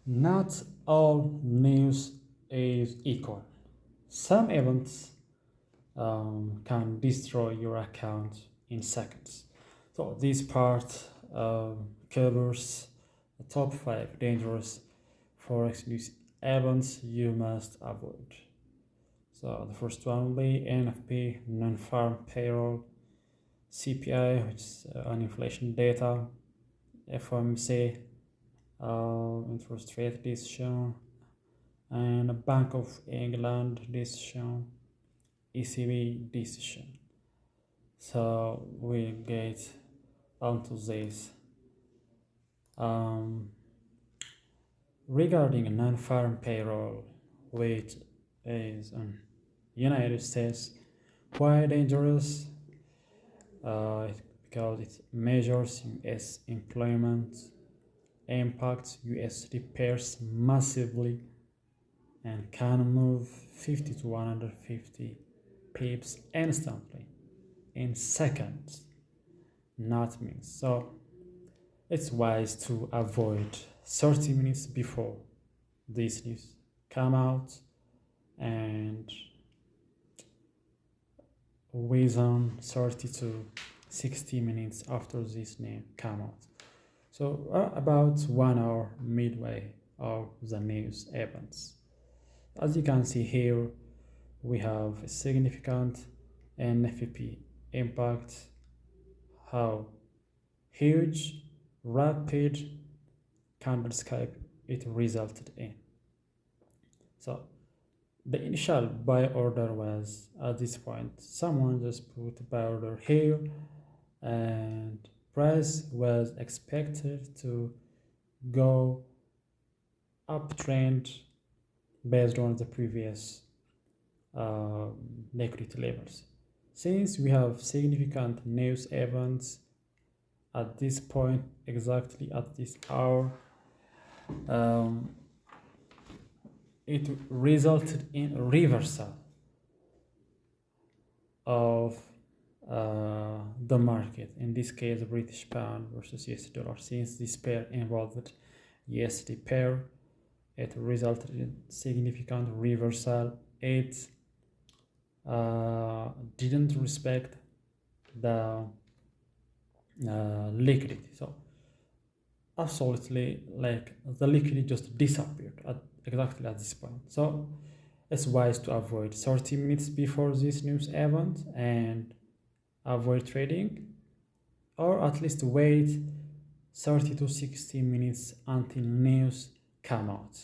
Not all news is equal. Some events can destroy your account in seconds. So this part covers the top 5 dangerous Forex news events you must avoid. So the first one will be NFP, non-farm payroll, CPI, which is inflation data, FOMC, interest rate decision, and a Bank of England decision, ECB decision. So we get onto this. Regarding non-farm payroll, which is in United States, why dangerous? Because it measures US employment, impacts USD pairs massively, and can move 50 to 150 pips instantly in seconds, not minutes. So it's wise to avoid 30 minutes before this news come out and within 30 to 60 minutes after this name come out. So about 1 hour midway of the news events. As you can see here, we have a significant NFP impact, how huge, rapid candlestick it resulted in. So the initial buy order was at this point, someone just put a buy order here and price was expected to go uptrend based on the previous liquidity levels. Since we have significant news events at this point, exactly at this hour, it resulted in a reversal of the market, in this case the British pound versus USD dollar. Since this pair involved USD pair, it resulted in significant reversal. It didn't respect the liquidity, so absolutely, like, the liquidity just disappeared exactly at this point. So it's wise to avoid 30 minutes before this news event and avoid trading, or at least wait 30 to 60 minutes until news come out.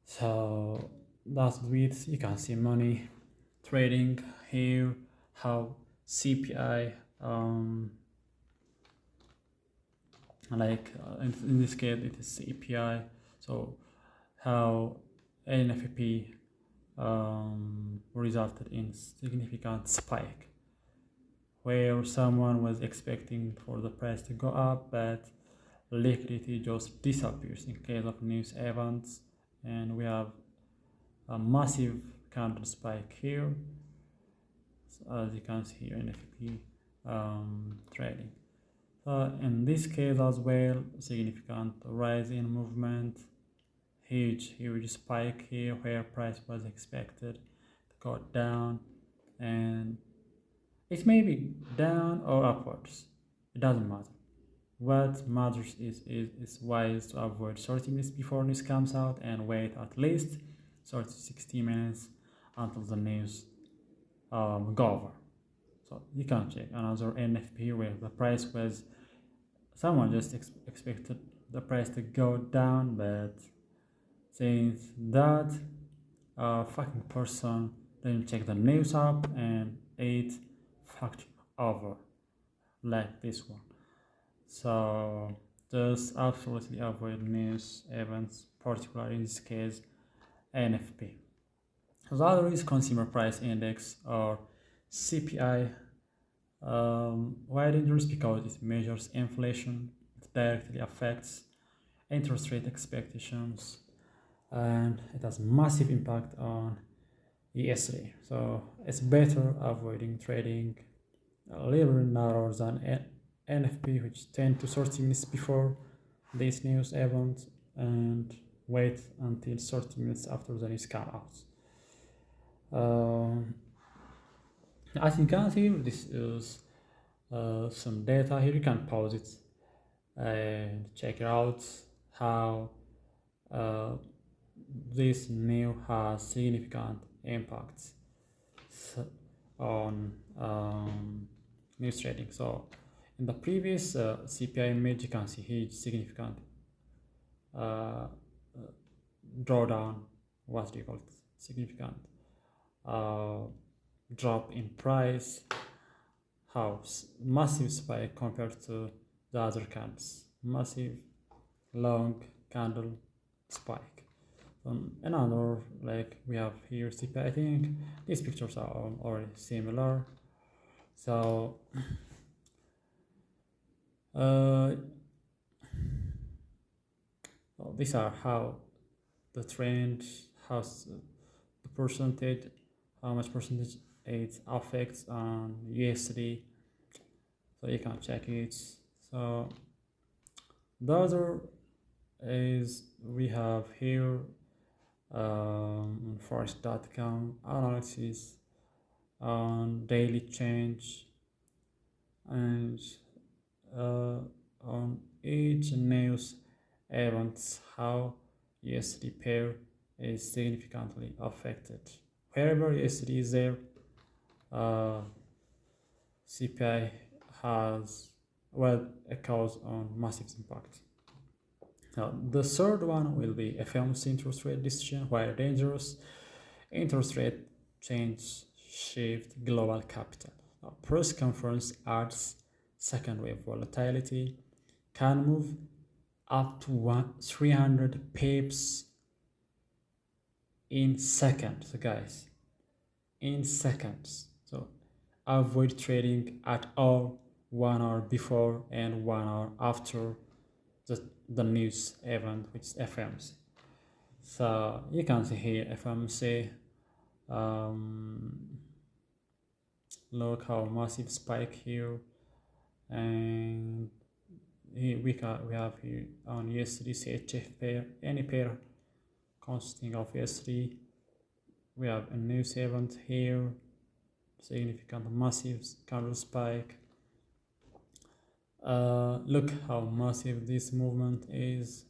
So that's it. You can see money trading here, how CPI in this case it is CPI, so how NFP resulted in significant spike, where someone was expecting for the price to go up, but liquidity just disappears in case of news events, and we have a massive candle spike here, as you can see here, NFP trading. In this case as well, significant rise in movement, huge spike here where price was expected to go down, and it may be down or upwards, it doesn't matter. What matters is wise to avoid 30 minutes before news comes out and wait at least 30 to 60 minutes until the news go over. So you can check another NFP where the price was, someone just expected the price to go down, but since that fucking person didn't check the news up, and it fucked over like this one. So just absolutely avoid news events, particularly in this case NFP. The other is consumer price index, or CPI. Why dangerous? Because it measures inflation, it directly affects interest rate expectations, and it has massive impact on ESD. So it's better avoiding trading a little narrower than NFP, which 10 to 30 minutes before this news event, and wait until 30 minutes after the news come out. Um, as you can see, this is some data here. You can pause it and check it out how this new has significant impacts on news trading. So in the previous CPI image, you can see huge significant uh, drawdown, what do you call it, significant drop in price, how massive spike compared to the other candles, massive long candle spike. Another, like we have here CPI, I think these pictures are already similar. So well, these are how the trend, how the percentage, how much percentage it affects on USD. So you can check it. So the other is we have here forex.com analysis on daily change and on each news event how USD pair is significantly affected. Wherever USD is there, CPI has a cause on massive impact. Now, the third one will be FOMC interest rate decision, where dangerous interest rate change shift global capital. Now, press conference adds second wave volatility, can move up to 300 pips in seconds, guys. In seconds. So avoid trading at all 1 hour before and 1 hour after the news event, which is FOMC. So you can see here FOMC. Look how massive spike here, and here we have here on USD CHF pair, any pair consisting of USD. We have a news event here, significant massive candle spike. Look how massive this movement is.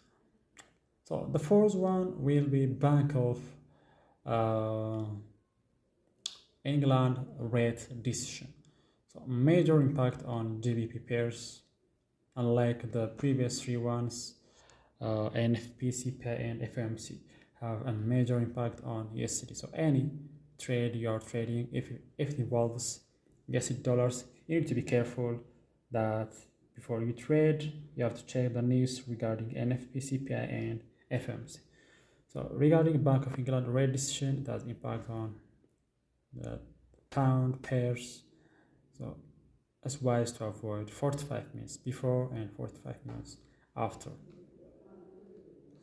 So the fourth one will be Bank of England rate decision. So major impact on GBP pairs, unlike the previous three ones, NFP, CPI, and FOMC have a major impact on USD. So any trade you are trading, if it involves USD dollars, you need to be careful that before you trade, you have to check the news regarding NFP, CPI, and FOMC. So regarding Bank of England rate decision, it has impact on the pound pairs. So it's wise to avoid 45 minutes before and 45 minutes after.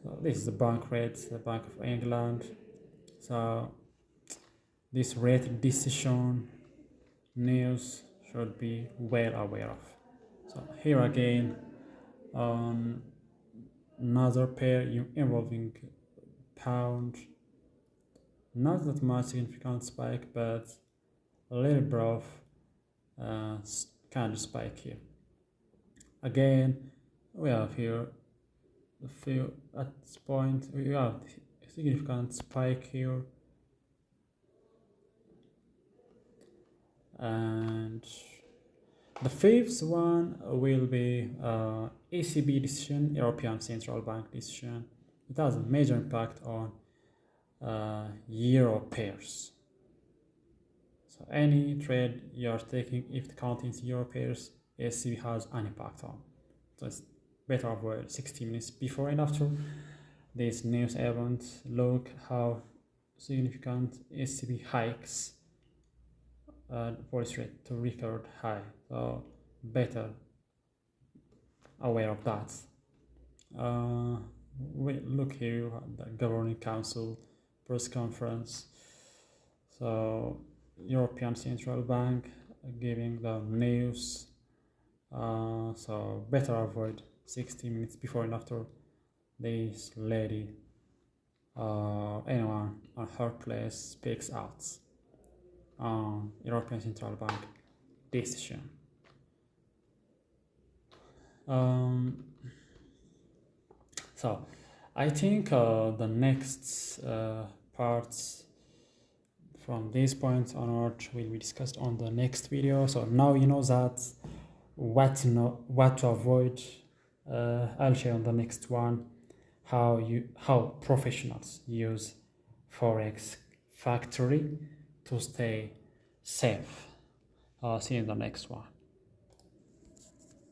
So this is the bank rate, the Bank of England. So this rate decision news should be well aware of. So here again, another pair involving pound, not that much significant spike, but a little bit of kind of spike here. Again, we have here at this point we have a significant spike here, and the fifth one will be ECB decision, European Central Bank decision. It has a major impact on euro pairs. So any trade you are taking, if it contains euro pairs, ECB has an impact on. So it's better avoid 60 minutes before and after this news event. Look how significant ECB hikes policy rate to record high. So better aware of that. We look here at the governing council press conference. So European Central Bank giving the news. So better avoid 60 minutes before and after this lady or anyone on her place speaks out on European Central Bank decision. So I think the next parts from this point onward will be discussed on the next video. So now you know that what to avoid. I'll share on the next one how professionals use Forex factory to stay safe. See you in the next one.